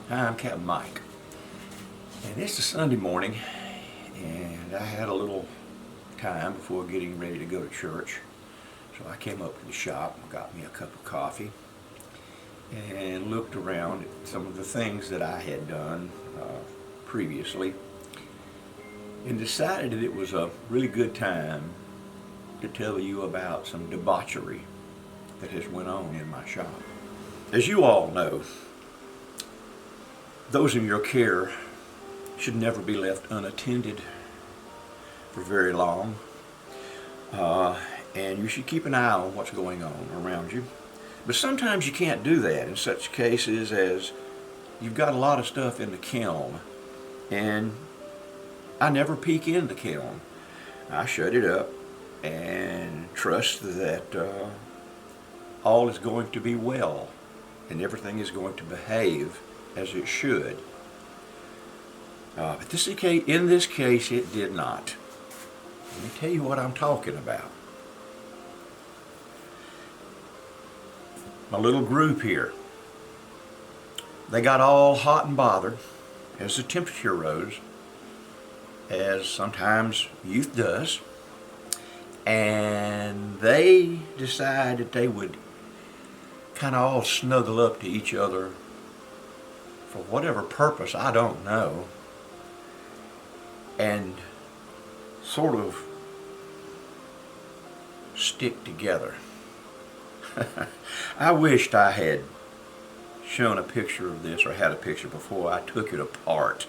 Hi, I'm Captain Mike, and it's a Sunday morning, and I had a little time before getting ready to go to church. So I came up to the shop, got me a cup of coffee, and looked around at some of the things that I had done previously, and decided that it was a really good time to tell you about some debauchery that has went on in my shop. As you all know, those in your care should never be left unattended for very long. And you should keep an eye on what's going on around you. But sometimes you can't do that in such cases as you've got a lot of stuff in the kiln, and I never peek in the kiln. I shut it up and trust that all is going to be well and everything is going to behave as it should. But in this case, it did not. Let me tell you what I'm talking about. My little group here, they got all hot and bothered as the temperature rose, as sometimes youth does, and they decided they would kind of all snuggle up to each other for whatever purpose, I don't know, and sort of stick together. I wished I had shown a picture of this, or had a picture before I took it apart.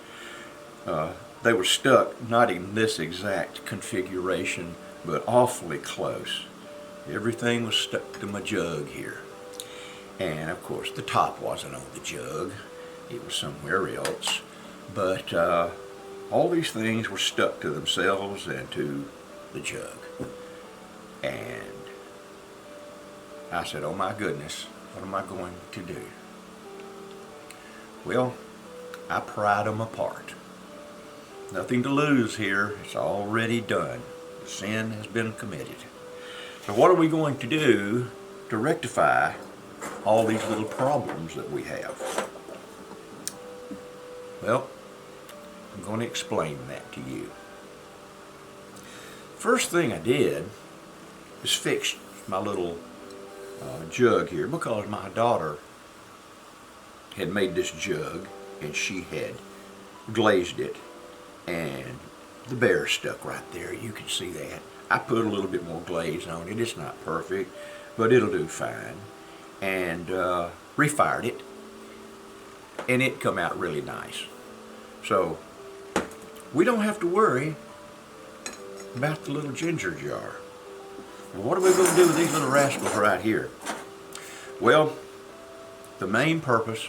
They were stuck, not in this exact configuration, but awfully close. Everything was stuck to my jug here. And of course the top wasn't on the jug, it was somewhere else. But all these things were stuck to themselves and to the jug. And I said, oh my goodness, what am I going to do? Well, I pried them apart. Nothing to lose here. It's already done. The sin has been committed. So what are we going to do to rectify all these little problems that we have? Well, I'm going to explain that to you. First thing I did is fix my little jug here, because my daughter had made this jug and she had glazed it, and the bear stuck right there. You can see that. I put a little bit more glaze on it. It's not perfect, but it'll do fine. And refired it, and it come out really nice. So we don't have to worry about the little ginger jar. Well, what are we going to do with these little rascals right here? Well, the main purpose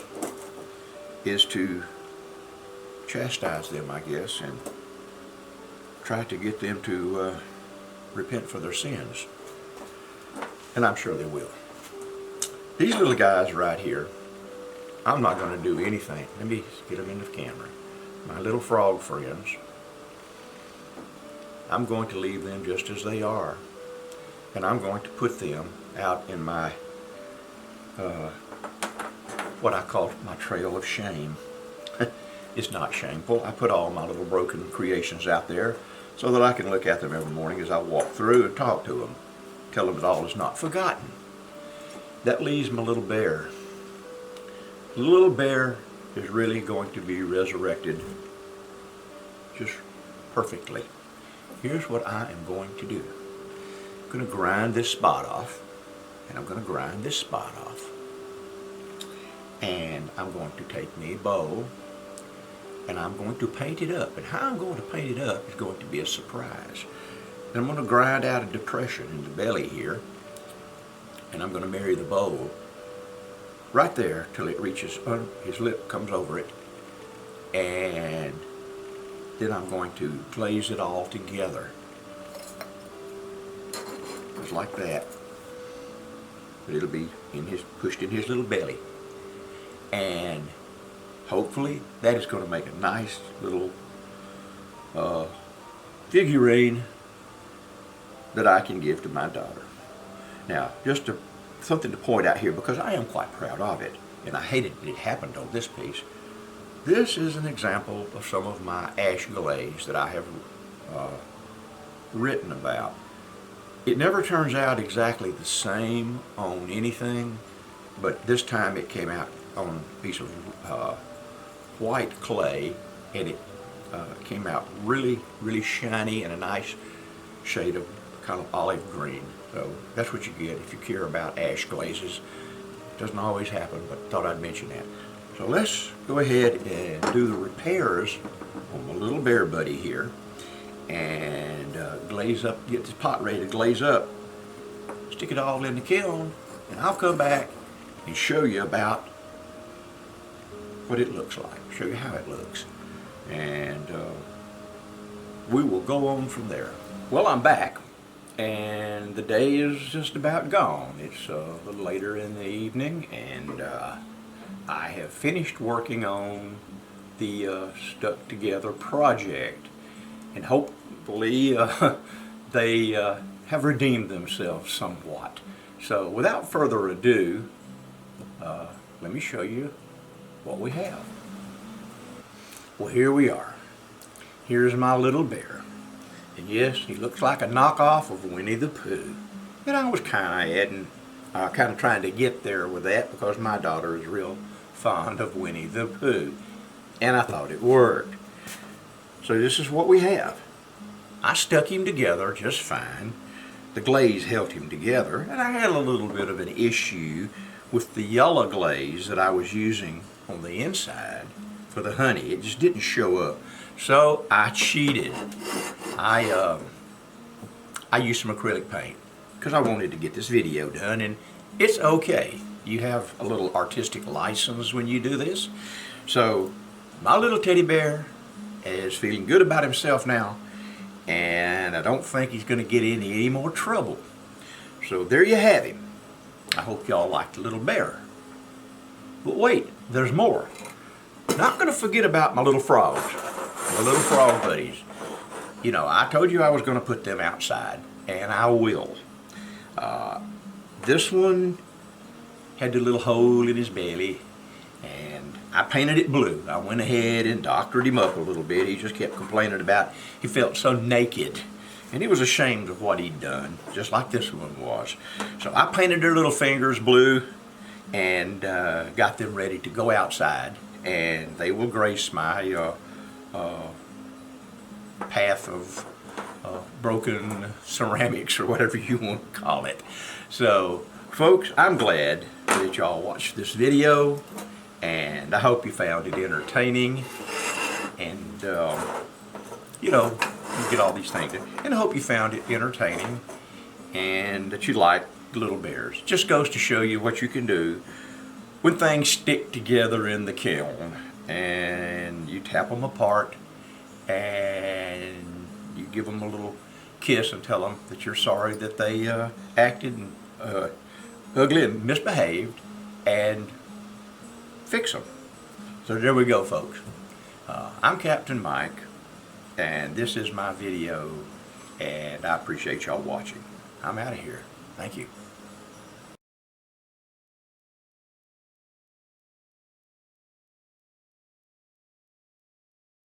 is to chastise them, I guess, and try to get them to repent for their sins. And I'm sure they will. These little guys right here, I'm not going to do anything. Let me get them in the camera. My little frog friends, I'm going to leave them just as they are. And I'm going to put them out in my, what I call my trail of shame. It's not shameful. I put all my little broken creations out there so that I can look at them every morning as I walk through and talk to them. Tell them that all is not forgotten. That leaves my little bear. The little bear is really going to be resurrected just perfectly. Here's what I am going to do. I'm going to grind this spot off, and I'm going to grind this spot off. And I'm going to take me a bowl, and I'm going to paint it up. And how I'm going to paint it up is going to be a surprise. And I'm going to grind out a depression in the belly here, and I'm going to marry the bowl right there till it reaches, his lip comes over it, and then I'm going to glaze it all together, just like that. But it'll be pushed in his little belly, and hopefully that is going to make a nice little figurine that I can give to my daughter. Now, something to point out here, because I am quite proud of it, and I hated that it happened on this piece. This is an example of some of my ash glaze that I have written about. It never turns out exactly the same on anything, but this time it came out on a piece of white clay, and it came out really, really shiny and a nice shade of kind of olive green. So that's what you get if you care about ash glazes. It doesn't always happen, but thought I'd mention that. So let's go ahead and do the repairs on my little bear buddy here, and glaze up, get this pot ready to glaze up, stick it all in the kiln, and I'll come back and show you about what it looks like, show you how it looks, and we will go on from there. Well, I'm back, and the day is just about gone. It's a little later in the evening, and I have finished working on the stuck together project, and hopefully they have redeemed themselves somewhat. So without further ado, let me show you what we have. Well, here we are. Here's my little bear. And yes, he looks like a knockoff of Winnie the Pooh. And I was kind of trying to get there with that because my daughter is real fond of Winnie the Pooh. And I thought it worked. So this is what we have. I stuck him together just fine. The glaze held him together, and I had a little bit of an issue with the yellow glaze that I was using on the inside for the honey. It just didn't show up. So I cheated. I used some acrylic paint because I wanted to get this video done, and it's okay. You have a little artistic license when you do this. So my little teddy bear is feeling good about himself now, and I don't think he's going to get in any more trouble. So there you have him. I hope y'all liked the little bear. But wait, there's more. Not going to forget about my little frogs, my little frog buddies. You know, I told you I was going to put them outside, and I will. This one had the little hole in his belly, and I painted it blue. I went ahead and doctored him up a little bit. He just kept complaining about he felt so naked, and he was ashamed of what he'd done, just like this one was. So I painted their little fingers blue and got them ready to go outside, and they will grace my path of broken ceramics, or whatever you want to call it. So folks, I'm glad that y'all watched this video, and I hope you found it entertaining, and you know, you get all these things, and I hope you found it entertaining and that you like little bears. Just goes to show you what you can do when things stick together in the kiln, and you tap them apart and you give them a little kiss and tell them that you're sorry that they acted ugly and misbehaved, and fix them. So there we go, folks. I'm Captain Mike, and this is my video, and I appreciate y'all watching. I'm out of here. Thank you.